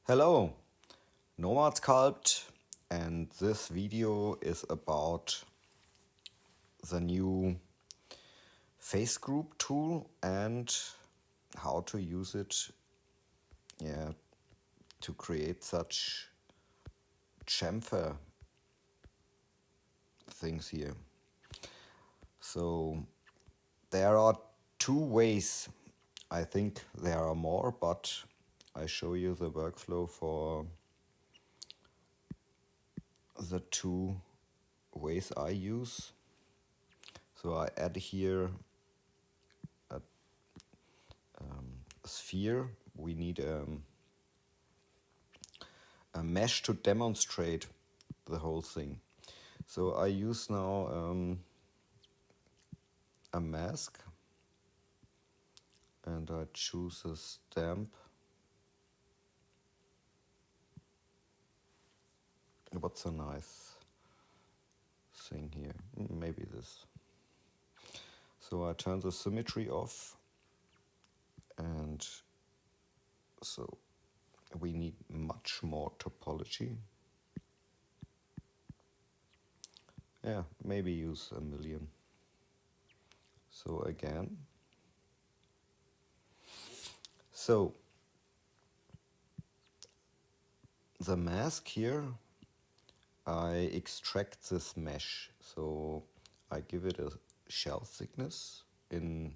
Hello, Nomad Sculpt, and this video is about the new face group tool and how to use it, yeah, to create such chamfer things here. So there are two ways. I think there are more, but I show you the workflow for the two ways I use. So I add here a sphere. We need a mesh to demonstrate the whole thing. So I use now a mask, and I choose a stamp. What's a nice thing here? Maybe this. So I turn the symmetry off, and so we need much more topology. Yeah, maybe use 1,000,000. So again. So the mask here, I extract this mesh. So I give it a shell thickness in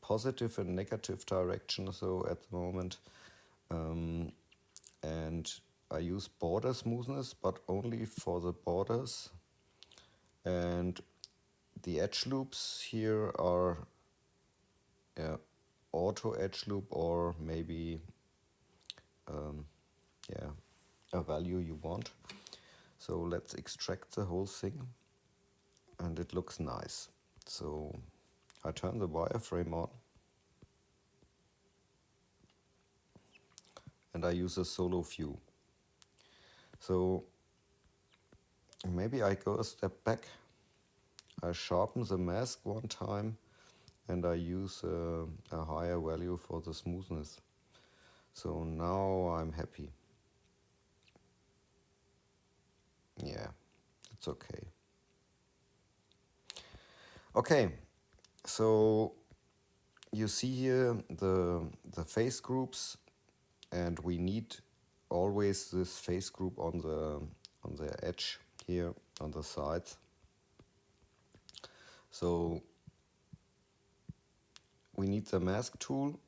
positive and negative direction. So at the moment, and I use border smoothness, but only for the borders. And the edge loops here are auto edge loop, or maybe a value you want. So let's extract the whole thing, and it looks nice. So I turn the wireframe on, and I use a solo view. So maybe I go a step back. I sharpen the mask one time, and I use a higher value for the smoothness. So now I'm happy. Yeah, it's okay. Okay, so you see here the face groups, and we need always this face group on the edge here on the sides. So we need the mask tool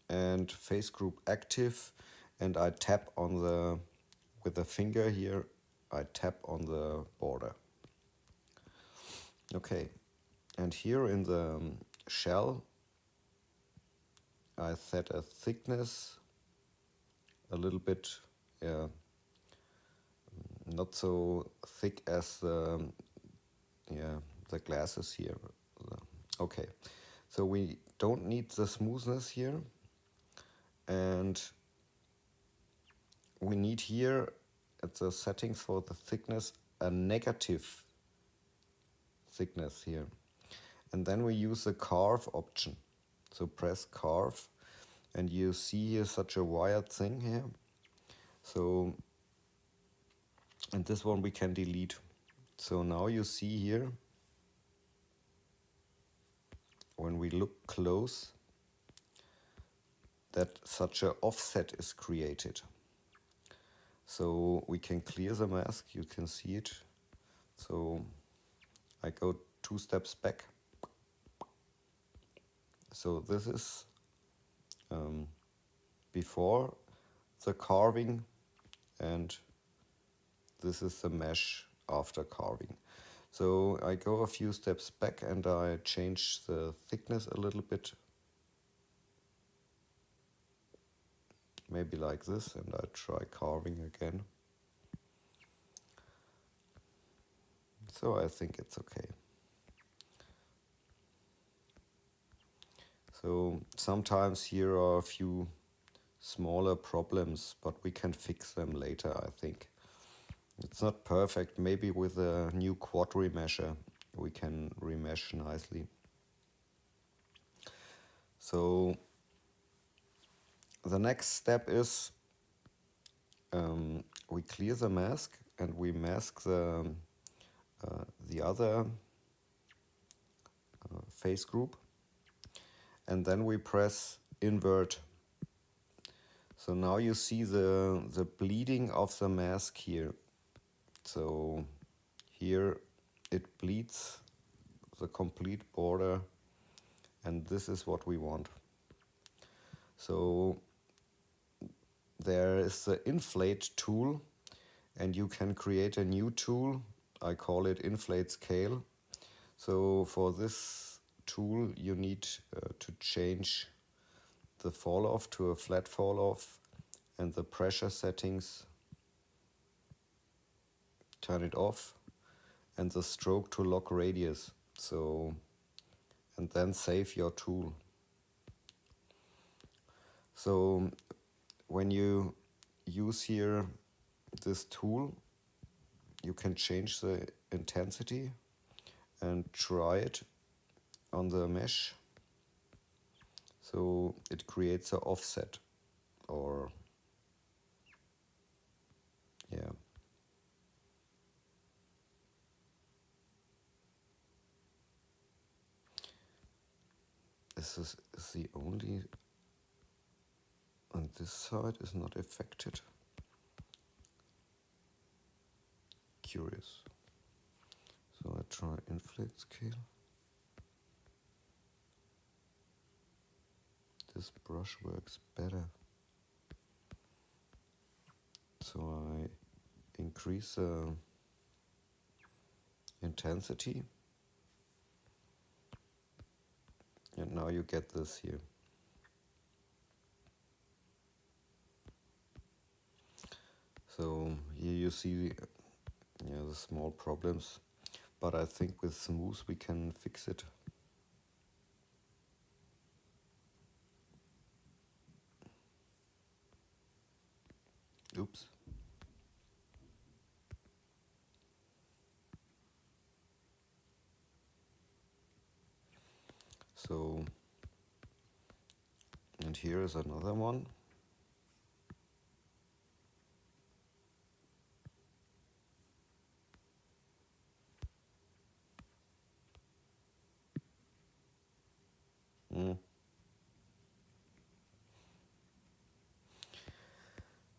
and face group active, and I tap on with the finger here, I tap on the border. Okay, and here in the shell, I set a thickness a little bit, not so thick as the glasses here. Okay, so we don't need the smoothness here, and we need here at the settings for the thickness a negative thickness here, and then we use the carve option. So press carve, and you see here such a wired thing here. So, and this one we can delete. So now you see here, when we look close, that such a offset is created. So we can clear the mask, you can see it. So I go 2 steps back. So this is before the carving, and this is the mesh after carving. So I go a few steps back, and I change the thickness a little bit. Maybe like this, and I try carving again. So I think it's okay. So sometimes here are a few smaller problems, but we can fix them later, I think. It's not perfect. Maybe with a new quad remesher we can remesh nicely. So the next step is we clear the mask and we mask the other face group, and then we press invert. So now you see the bleeding of the mask here. So here it bleeds the complete border, and this is what we want. So there is the inflate tool, and you can create a new tool. I call it inflate scale. So for this tool you need to change the fall off to a flat fall off, and the pressure settings, turn it off, and the stroke to lock radius. So, and then save your tool. So when you use here this tool, you can change the intensity and try it on the mesh. So it creates an offset, or yeah. This is the only, on this side is not affected. Curious. So I try inflate scale. This brush works better. So I increase the intensity, and now you get this here. So here you see the small problems, but I think with smooth we can fix it. Oops. So, and here is another one.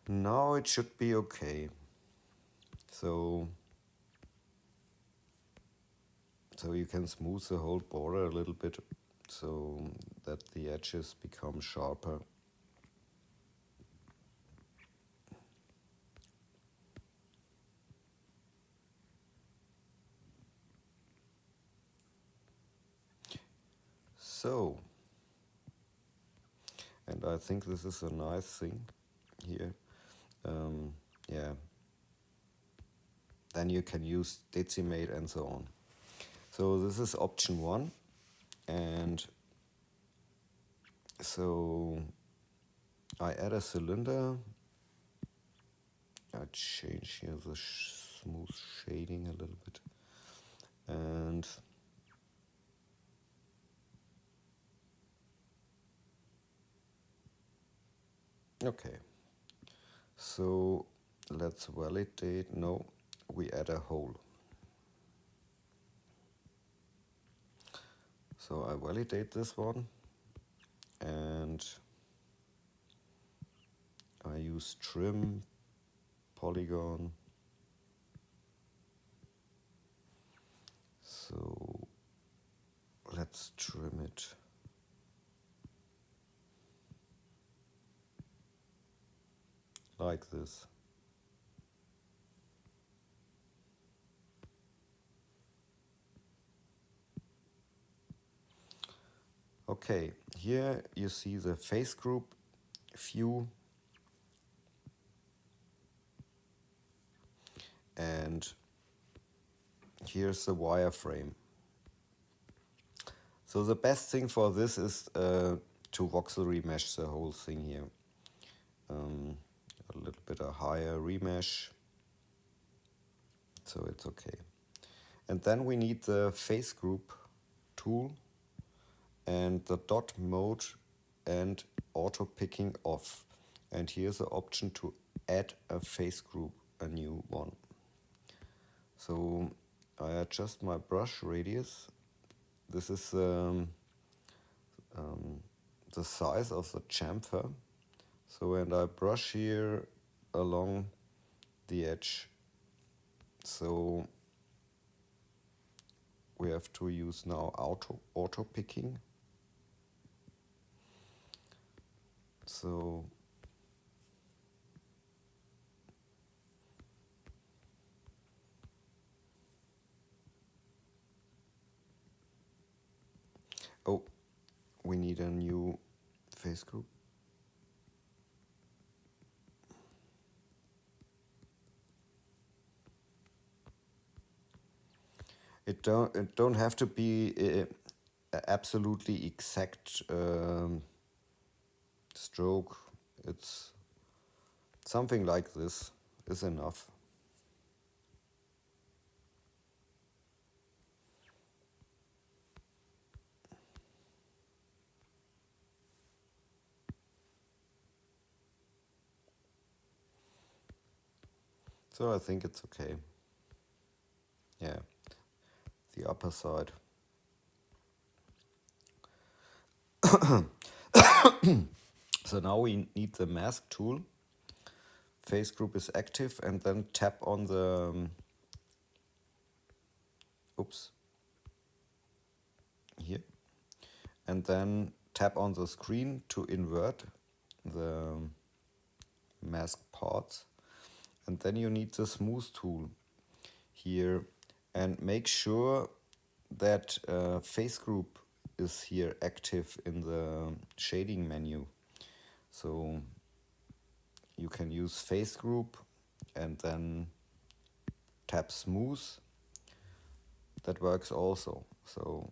Now it should be okay. So you can smooth the whole border a little bit so that the edges become sharper. So, and I think this is a nice thing here. Yeah. Then you can use decimate and so on. So this is option 1, and so I add a cylinder. I change here the smooth shading a little bit, and okay. So let's validate. No, we add a hole. So I validate this one, and I use trim, polygon. So let's trim it. Like this. Okay, here you see the face group view, and here's the wireframe. So the best thing for this is to voxel remesh the whole thing here. A little bit a higher remesh, so it's okay. And then we need the face group tool and the dot mode and auto picking off. And here's the option to add a face group, a new one. So I adjust my brush radius. This is the size of the chamfer. So, and I brush here along the edge. So we have to use now auto picking. So oh, we need a new face group. It don't have to be absolutely exact stroke. It's something like this is enough. So I think it's okay. Yeah, the upper side. So now we need the mask tool. Face group is active, and then tap on the oops, here, and then tap on the screen to invert the mask parts, and then you need the smooth tool here, and make sure that face group is here active in the shading menu. So you can use face group and then tap smooth. That works also. So,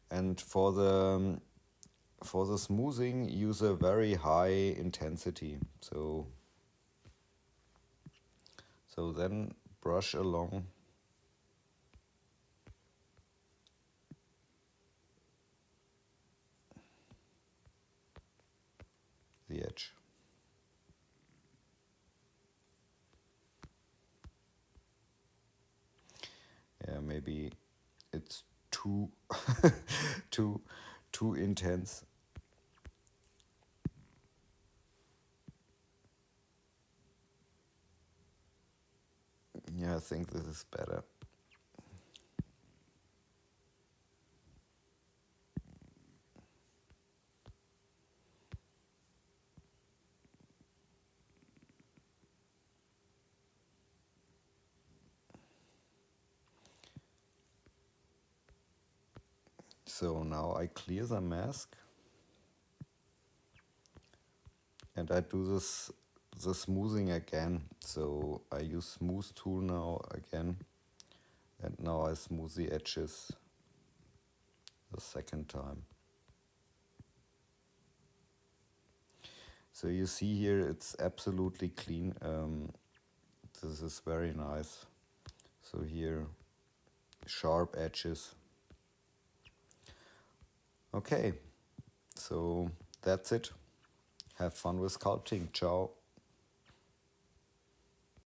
and for the smoothing, use a very high intensity. So then brush along the edge. Yeah, maybe it's too too intense. Yeah, I think this is better. So now I clear the mask, and I do the smoothing again. So I use smooth tool now again, and now I smooth the edges the second time. So you see here it's absolutely clean. This is very nice. So here, sharp edges. Okay, so that's it. Have fun with sculpting. Ciao.